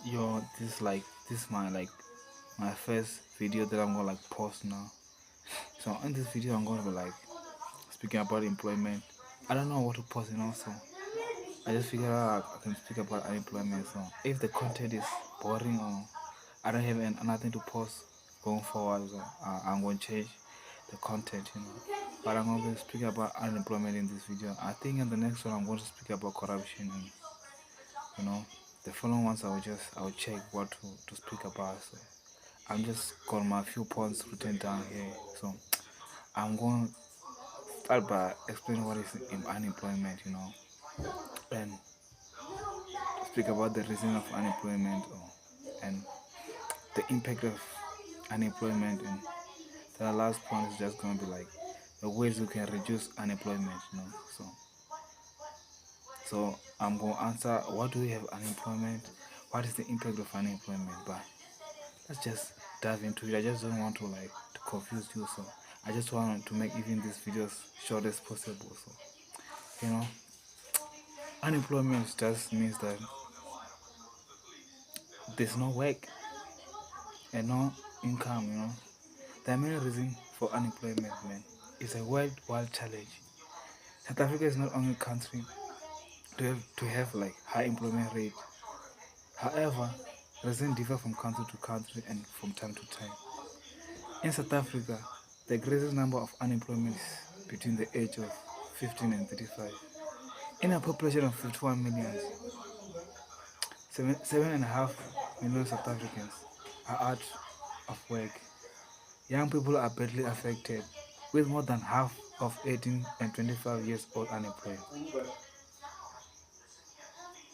Yo, this is my first video that I'm gonna post now. So in this video I'm gonna be speaking about employment. I don't know what to post, so I just figured out I can speak about unemployment. So if the content is boring or I don't have nothing to post going forward, so I'm gonna change the content. But I'm gonna be speaking about unemployment in this video. I think in the next one I'm going to speak about corruption and you know the following ones I will check what to speak about. So I'm just got my few points written down here. So I'm going to start by explaining what is unemployment, and speak about the reason of unemployment and the impact of unemployment. And the last point is just going to be the ways you can reduce unemployment. So I'm going to answer what do we have unemployment, what is the impact of unemployment, but let's just dive into it. I just don't want to confuse you, so I just want to make even these videos short as possible. So you know, unemployment just means that there's no work and no income. There are many reasons for unemployment, man. It's a worldwide challenge. South Africa is not only country to have high employment rate. However, reasons differ from country to country and from time to time. In South Africa, the greatest number of unemployment is between the age of 15 and 35. In a population of 51 million, 7.5 million South Africans are out of work. Young people are badly affected, with more than half of 18 and 25 years old unemployed.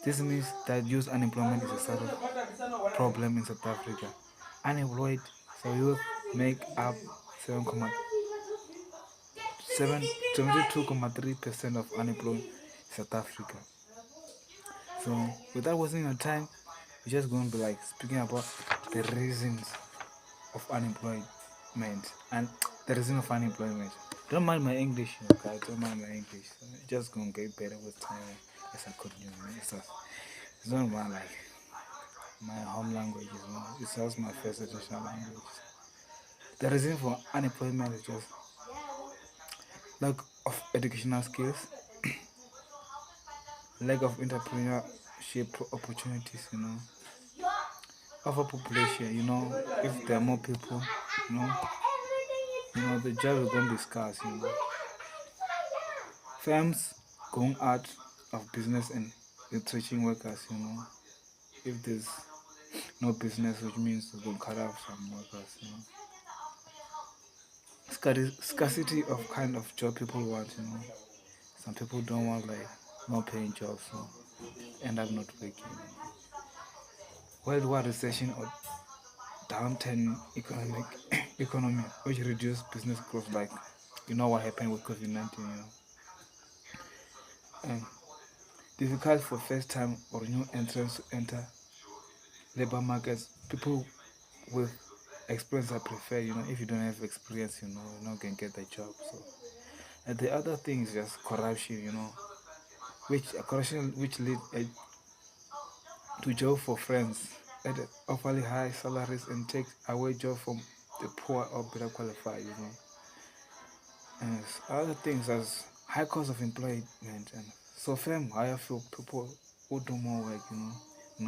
This means that youth unemployment is a sort of problem in South Africa. Unemployed so youth make up 72.3% of unemployed in South Africa. So without wasting your time, we're just going to be speaking about the reasons of unemployment and the reason of unemployment. Don't mind my English, okay? Don't mind my English. It's just gonna get better with time as I continue. It's not my home language, it's just my first additional language. The reason for unemployment is just lack of educational skills, lack of entrepreneurship opportunities, overpopulation, if there are more people, you know, the job is gonna be scarce. Firms going out of business and retrenching workers. If there's no business, which means they're gonna cut off some workers. Scarcity of kind of job people want. Some people don't want no paying jobs, so end up not working. Worldwide recession or downturn economic economy, which reduce business growth, what happened with COVID-19. And difficult for first time or new entrants to enter labor markets. People with experience I prefer. If you don't have experience, you're not gonna get the job. So and the other thing is just corruption, which lead to job for friends at awfully high salaries and take away job from the poor or better qualified. And other things as high cost of employment, and so firm hire few people who do more work.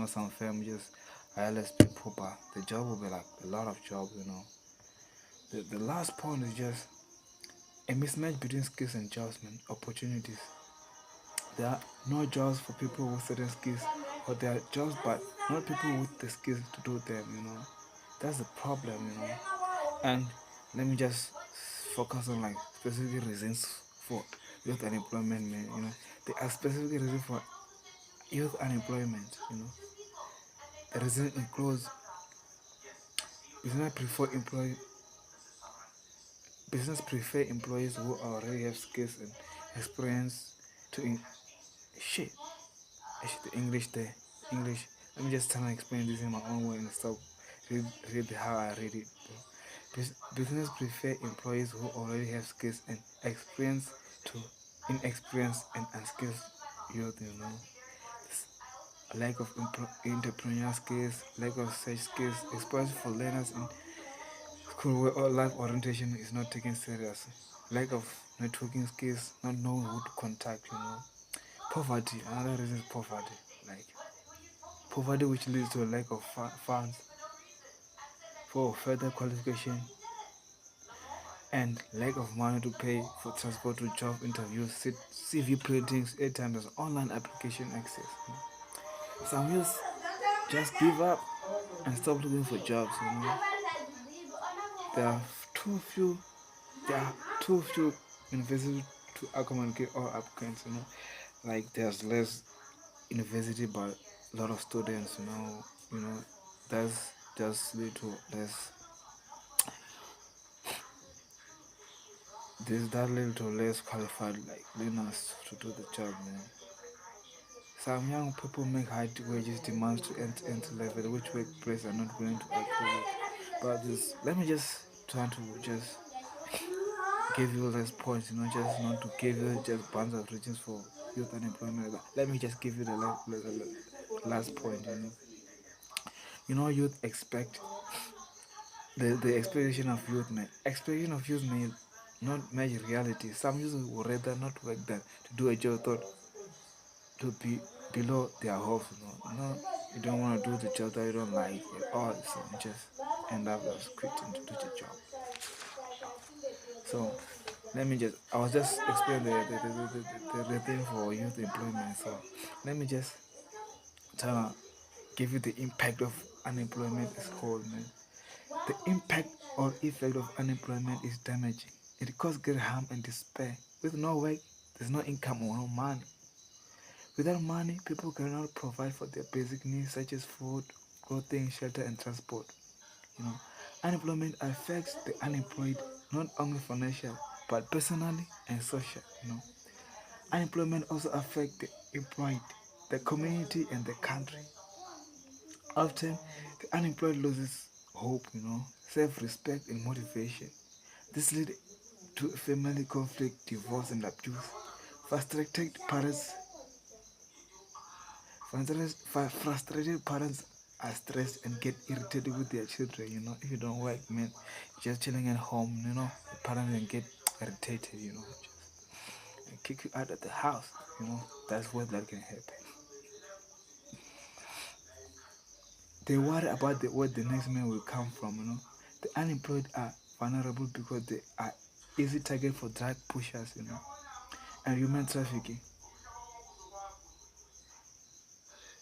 Some firm just hire less people, but the job will be a lot of jobs. The last point is just a mismatch between skills and jobs, man. Opportunities. There are no jobs for people with certain skills, or there are jobs but not people with the skills to do them. That's the problem. And let me just focus on specific reasons for youth unemployment, man. There are specific reasons for youth unemployment. The reason includes business prefer employee business prefer employees who already have skills and experience to shit. Actually, the English there. English. Let me just try and explain this in my own way and stop read how I read it. Business prefer employees who already have skills and experience to inexperienced and unskilled youth. lack of entrepreneurial skills, lack of such skills, especially for learners in school where all life orientation is not taken seriously, lack of networking skills, not knowing who to contact, poverty. Another reason is poverty, like poverty which leads to a lack of funds for further qualification and lack of money to pay for transport to job interviews, CV printings, airtime, and online application access. Some youth just give up and stop looking for jobs. There are too few. There are too few universities to accommodate all applicants. Like there's less university, but a lot of students. That's just little less. There's that little less qualified like learners to do the job, man. Some young people make high wages demands to enter entry level, which workplace are not willing to agree with. But this, let me just try to just give you less points, just not to give you just bunch of reasons for youth unemployment. But let me just give you the last point. Youth expect the expectation of youth may not match reality. Some youth would rather not work than to do a job thought to be below their hopes. No, you don't want to do the job that you don't like at all, so you just end up just quitting to do the job. So let me just, I was just explaining the thing for youth employment. So let me just try to give you the impact of unemployment as whole, man. The impact or effect of unemployment is damaging. It causes great harm and despair. With no work, there's no income or no money. Without money, people cannot provide for their basic needs such as food, clothing, shelter, and transport. You know, Unemployment affects the unemployed not only financially but personally and social. Unemployment also affects the employed, the community, and the country. Often, the unemployed loses hope, self-respect, and motivation. This leads to family conflict, divorce, and abuse. Frustrated parents Frustrated parents are stressed and get irritated with their children. If you don't work, man, just chilling at home, the parents can get irritated, and kick you out of the house. That's what that can happen. They worry about where the next man will come from. The unemployed are vulnerable because they are easy target for drug pushers, and human trafficking.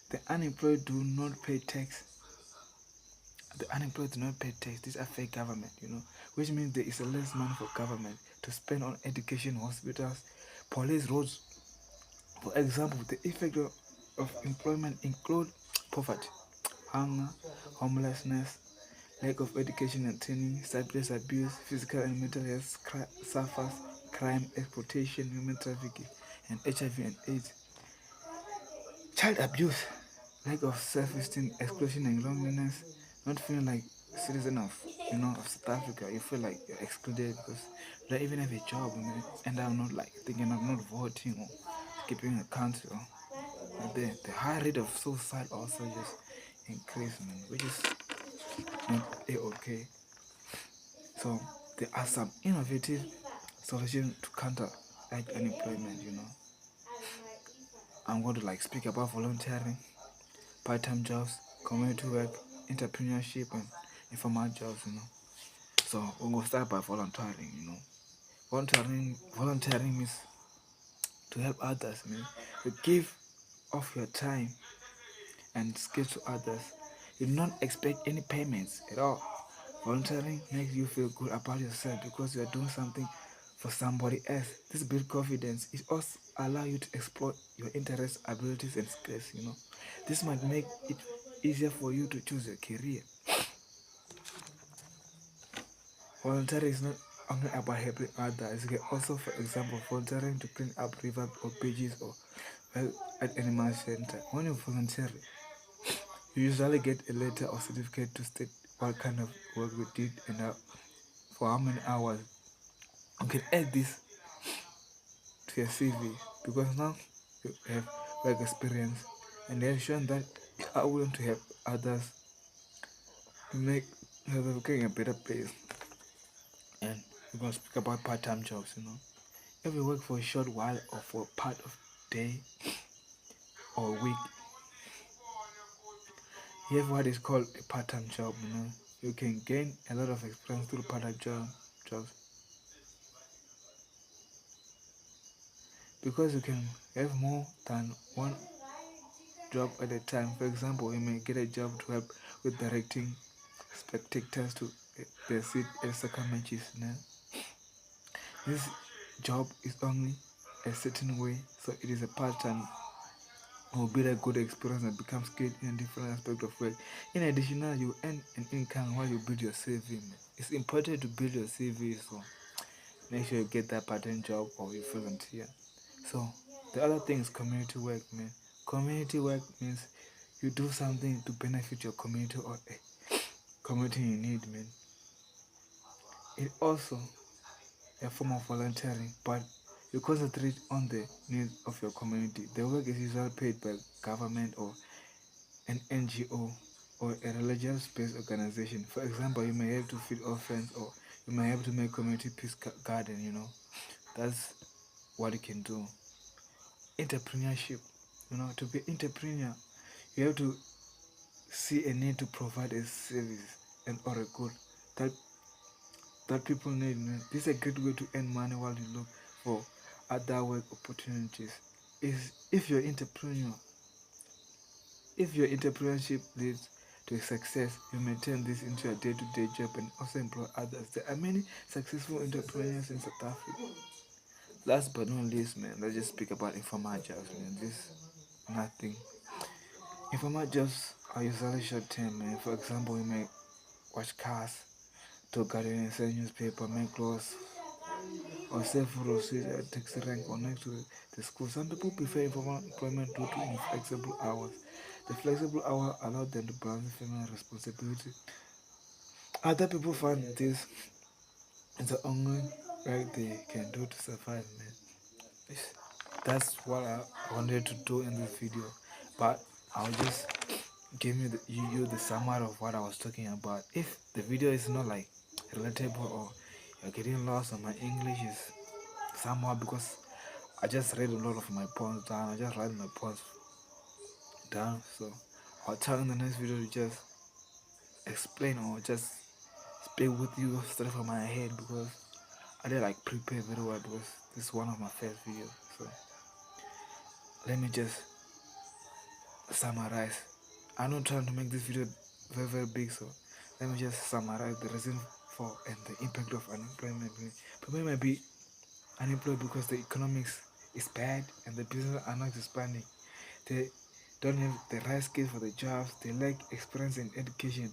The unemployed do not pay tax. The unemployed do not pay tax. This affects government, which means there is less money for government to spend on education, hospitals, police, roads. For example, the effect of employment include poverty, hunger, homelessness, lack of education and training, cyber abuse, physical and mental health suffers, crime, exploitation, human trafficking, and HIV and AIDS. Child abuse, lack of self-esteem, exclusion and loneliness, not feeling like a citizen of South Africa. You feel like you're excluded because you don't even have a job, and I'm not like thinking of not voting or keeping a country. The high rate of suicide also just increased, which is not okay. So there are some innovative solutions to counter unemployment. I'm going to speak about volunteering, part-time jobs, community work, entrepreneurship, and informal jobs. So we're going to start by volunteering. Volunteering means to help others, to give of your time and skills to others. You do not expect any payments at all. Volunteering makes you feel good about yourself because you are doing something for somebody else. This builds confidence. It also allows you to explore your interests, abilities, and skills. This might make it easier for you to choose your career. Volunteering is not only about helping others. You can also, for example, volunteering to clean up river or beaches or at animal center. When you volunteer, you usually get a letter or certificate to state what kind of work you did and for how many hours. You can add this to your CV because now you have work experience and then showing that you are willing to help others to make getting a better place. And we're gonna speak about part-time jobs. If you work for a short while or for a part of day or week, you have what is called a part-time job. You can gain a lot of experience through part-time jobs because you can have more than one job at a time. For example, you may get a job to help with directing spectators to the seat at soccer matches. This job is only a certain way, so it is a part-time or build a good experience and become skilled in a different aspect of work. In addition, now you earn an income while you build your CV. It's important to build your CV, so make sure you get that part-time job or you volunteer. So the other thing is community work, man. Community work means you do something to benefit your community or a community you need, man. It also a form of volunteering, but you concentrate on the needs of your community. The work is usually paid by government or an NGO or a religious-based organization. For example, you may have to feed orphans or you may have to make community peace garden. That's what you can do. Entrepreneurship. To be entrepreneur, you have to see a need to provide a service and or a good that that people need. This is a great way to earn money while you look for other work opportunities. Is if your entrepreneurship leads to success, you may turn this into a day-to-day job and also employ others. There are many successful entrepreneurs in South Africa. Last but not least, man, let's just speak about informal jobs, man. This nothing. Informal jobs are usually short-term, man. For example, you may wash cars, do gardening, sell newspaper, make clothes, or sell food or switch a taxi rank or next to the school. Some people prefer informal employment due to inflexible hours. The flexible hour allows them to balance family responsibility. Other people find this is the only work they can do to survive, man. That's what I wanted to do in this video, but I'll just give you the summary of what I was talking about. If the video is not like relatable or you're getting lost on my English is somehow because I just read a lot of my poems down. I just write my poems down. So I'll try in the next video to just explain or just speak with you straight from my head because I did like prepare very well because this is one of my first videos. So let me just summarize. I'm not trying to make this video very big, so let me just summarize the reason for and the impact of unemployment. People might be unemployed because the economics is bad and the business are not expanding. They don't have the right skills for the jobs. They lack experience in education.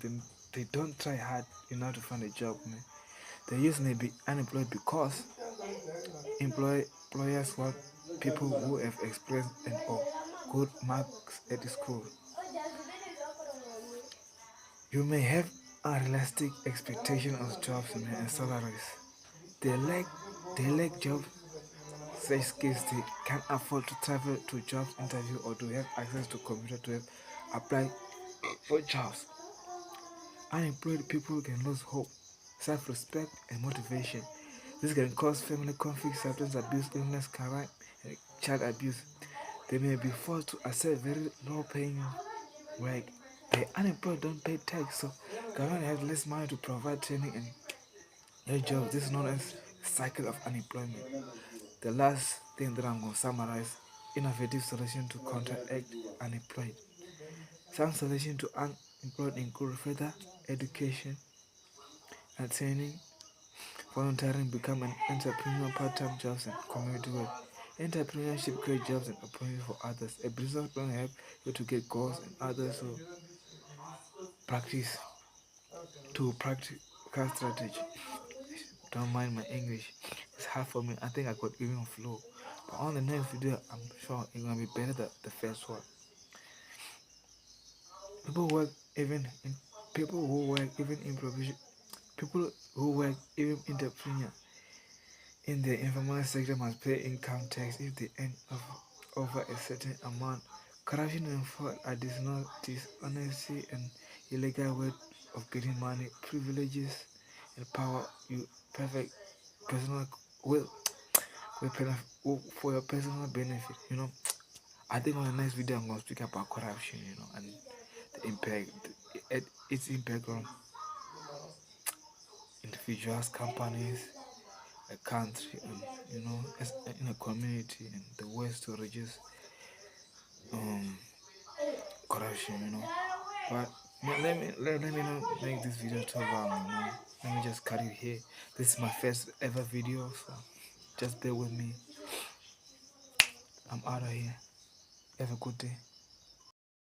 They don't try hard enough to find a job. Man. The youth may be unemployed because employers want people who have experience and or good marks at the school. You may have unrealistic expectations of jobs and salaries. They lack job such skills they can't afford to travel to job interview or to have access to computer to have apply for jobs. Unemployed people can lose hope, self-respect, and motivation. This can cause family conflict, substance abuse, illness, crime, and child abuse. They may be forced to accept very low-paying work. The unemployed don't pay tax, so government has less money to provide training and their jobs. This is known as cycle of unemployment. The last thing that I'm going to summarize: innovative solution to counteract unemployed. Some solutions to unemployed include further education and training, volunteering, become an entrepreneur, part-time jobs, and community work. Entrepreneurship creates jobs and opportunities for others. A business plan helps you to get goals and others who practice practice strategy. Don't mind my English. It's hard for me. I think I could even flow. But on the next video, I'm sure it's gonna be better than the first one. People work even in people who work even in provision. People who work even entrepreneur in the informal sector must pay income tax if they earn over a certain amount Corruption and fraud are dishonesty and illegal way of getting money, privileges, and power. You perfect personal will for your personal benefit. I think on the next video I'm gonna speak about corruption. And the impact, its impact on individuals, companies, a country, and as in a community, and the ways to reduce um corruption. But let me not make this video too long. Let me just cut it here. This is my first ever video, so just bear with me. I'm out of here. Have a good day.